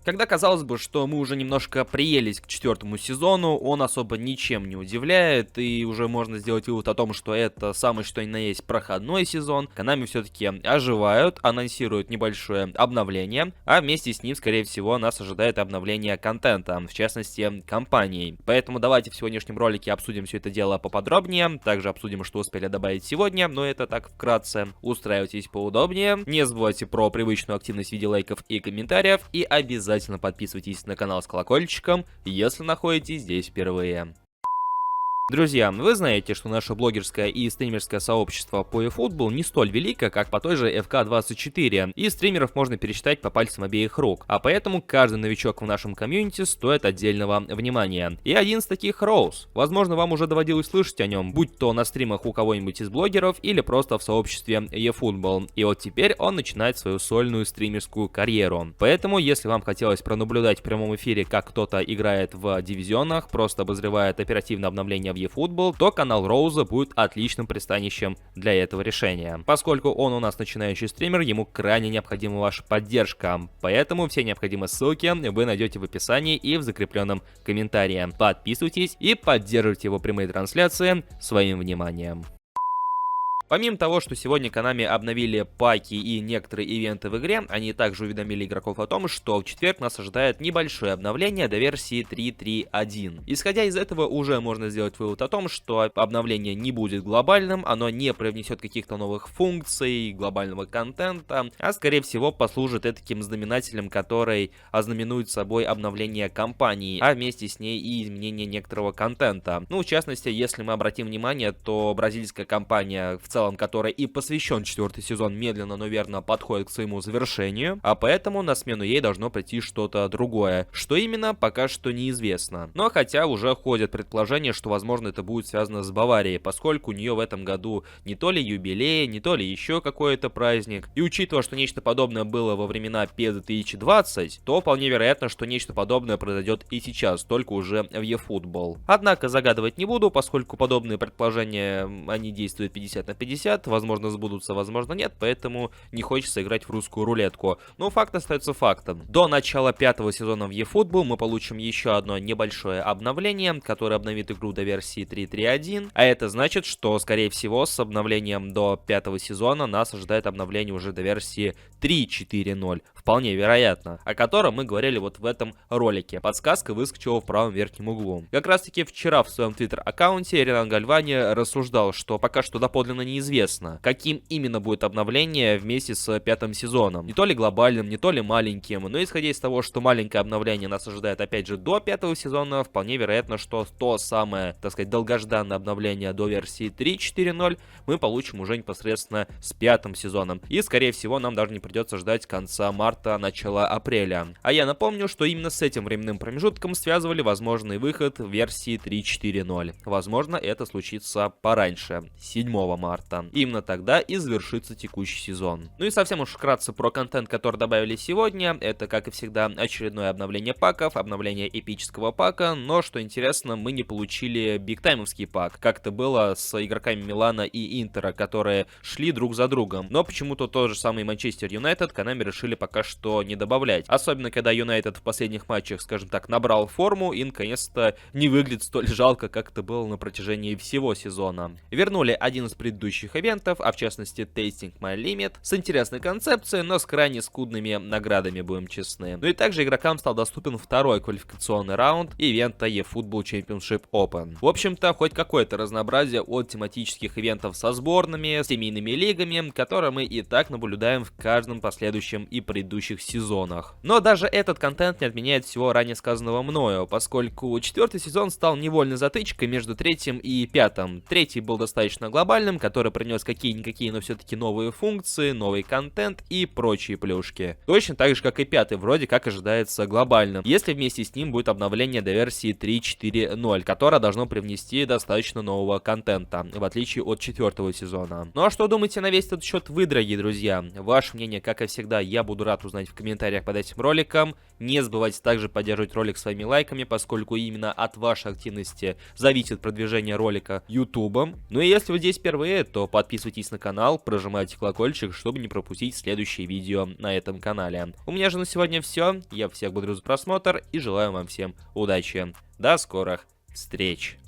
Когда казалось бы, что мы уже немножко приелись к 4-му сезону, он особо ничем не удивляет, и уже можно сделать вывод о том, что это самый что ни на есть проходной сезон. Konami все-таки оживают, анонсируют небольшое обновление, а вместе с ним, скорее всего, нас ожидает обновление контента, в частности, кампаний. Поэтому давайте в сегодняшнем ролике обсудим все это дело поподробнее, также обсудим, что успели добавить сегодня, но это так вкратце. Устраивайтесь поудобнее, не забывайте про привычную активность в виде лайков и комментариев, и обязательно подписывайтесь на канал с колокольчиком, если находитесь здесь впервые. Друзья, вы знаете, что наше блогерское и стримерское сообщество по eFootball не столь велико, как по той же FK24, и стримеров можно пересчитать по пальцам обеих рук, а поэтому каждый новичок в нашем комьюнити стоит отдельного внимания. И один из таких Роуз. Возможно, вам уже доводилось слышать о нем, будь то на стримах у кого-нибудь из блогеров или просто в сообществе eFootball. И вот теперь он начинает свою сольную стримерскую карьеру. Поэтому, если вам хотелось пронаблюдать в прямом эфире, как кто-то играет в дивизионах, просто обозревает оперативное обновление в eFootball, то канал Роуза будет отличным пристанищем для этого решения. Поскольку он у нас начинающий стример, ему крайне необходима ваша поддержка, поэтому все необходимые ссылки вы найдете в описании и в закрепленном комментарии. Подписывайтесь и поддерживайте его прямые трансляции своим вниманием. Помимо того, что сегодня Konami обновили паки и некоторые ивенты в игре, они также уведомили игроков о том, что в четверг нас ожидает небольшое обновление до версии 3.3.1. Исходя из этого, уже можно сделать вывод о том, что обновление не будет глобальным, оно не привнесет каких-то новых функций, глобального контента, а скорее всего послужит таким знаменателем, который ознаменует собой обновление кампании, а вместе с ней и изменение некоторого контента. Ну, в частности, если мы обратим внимание, то бразильская компания в целом, который и посвящен 4-й сезон, медленно, но верно подходит к своему завершению, а поэтому на смену ей должно прийти что-то другое. Что именно, пока что неизвестно. Но хотя уже ходят предположения, что возможно это будет связано с Баварией, поскольку у нее в этом году не то ли юбилей, не то ли еще какой-то праздник. И учитывая, что нечто подобное было во времена PES 2020, то вполне вероятно, что нечто подобное произойдет и сейчас, только уже в eFootball. Однако загадывать не буду, поскольку подобные предположения, они действуют 50 на 50, возможно сбудутся, возможно нет, поэтому не хочется играть в русскую рулетку. Но факт остается фактом. До начала 5-го сезона в eFootball мы получим еще одно небольшое обновление, которое обновит игру до версии 3.3.1, а это значит, что, скорее всего, с обновлением до 5-го сезона нас ожидает обновление уже до версии 3.4.0. Вполне вероятно, о котором мы говорили вот в этом ролике. Подсказка выскочила в правом верхнем углу. Как раз таки вчера в своем твиттер-аккаунте Ренан Гальвани рассуждал, что пока что доподлинно неизвестно, каким именно будет обновление вместе с 5-м сезоном. Не то ли глобальным, не то ли маленьким, но исходя из того, что маленькое обновление нас ожидает опять же до 5-го сезона, вполне вероятно, что то самое, так сказать, долгожданное обновление до версии 3.4.0 мы получим уже непосредственно с 5-м сезоном. И скорее всего нам даже не придется ждать конца марта, начала апреля. А я напомню, что именно с этим временным промежутком связывали возможный выход в версии 3.4.0. Возможно, это случится пораньше, 7 марта. Именно тогда и завершится текущий сезон. Ну и совсем уж вкратце про контент, который добавили сегодня. Это, как и всегда, очередное обновление паков, обновление эпического пака, но, что интересно, мы не получили бигтаймовский пак, как это было с игроками Милана и Интера, которые шли друг за другом. Но почему-то тот же самый Манчестер Юнайтед Konami решили пока что не добавлять. Особенно, когда Юнайтед в последних матчах, скажем так, набрал форму и наконец-то не выглядит столь жалко, как это было на протяжении всего сезона. Вернули один из предыдущих ивентов, а в частности Tasting My Limit, с интересной концепцией, но с крайне скудными наградами, будем честны. Ну и также игрокам стал доступен второй квалификационный раунд ивента eFootball Championship Open. В общем-то, хоть какое-то разнообразие от тематических ивентов со сборными, семейными лигами, которые мы и так наблюдаем в каждом последующем и предыдущих сезонах. Но даже этот контент не отменяет всего ранее сказанного мною, поскольку 4-й сезон стал невольной затычкой между 3-м и 5-м. 3-й был достаточно глобальным, который принес какие-никакие, но все-таки новые функции, новый контент и прочие плюшки. Точно так же, как и 5-й, вроде как ожидается глобальным, если вместе с ним будет обновление до версии 3.4.0, которое должно привнести достаточно нового контента, в отличие от 4-го сезона. Ну а что думаете на весь этот счет вы, дорогие друзья? Ваше мнение, как и всегда, я буду рад рад узнать в комментариях под этим роликом. Не забывайте также поддерживать ролик своими лайками, поскольку именно от вашей активности зависит продвижение ролика YouTube. Ну и если вы здесь впервые, то подписывайтесь на канал, прожимайте колокольчик, чтобы не пропустить следующие видео на этом канале. У меня же на сегодня все. Я всех благодарю за просмотр и желаю вам всем удачи. До скорых встреч!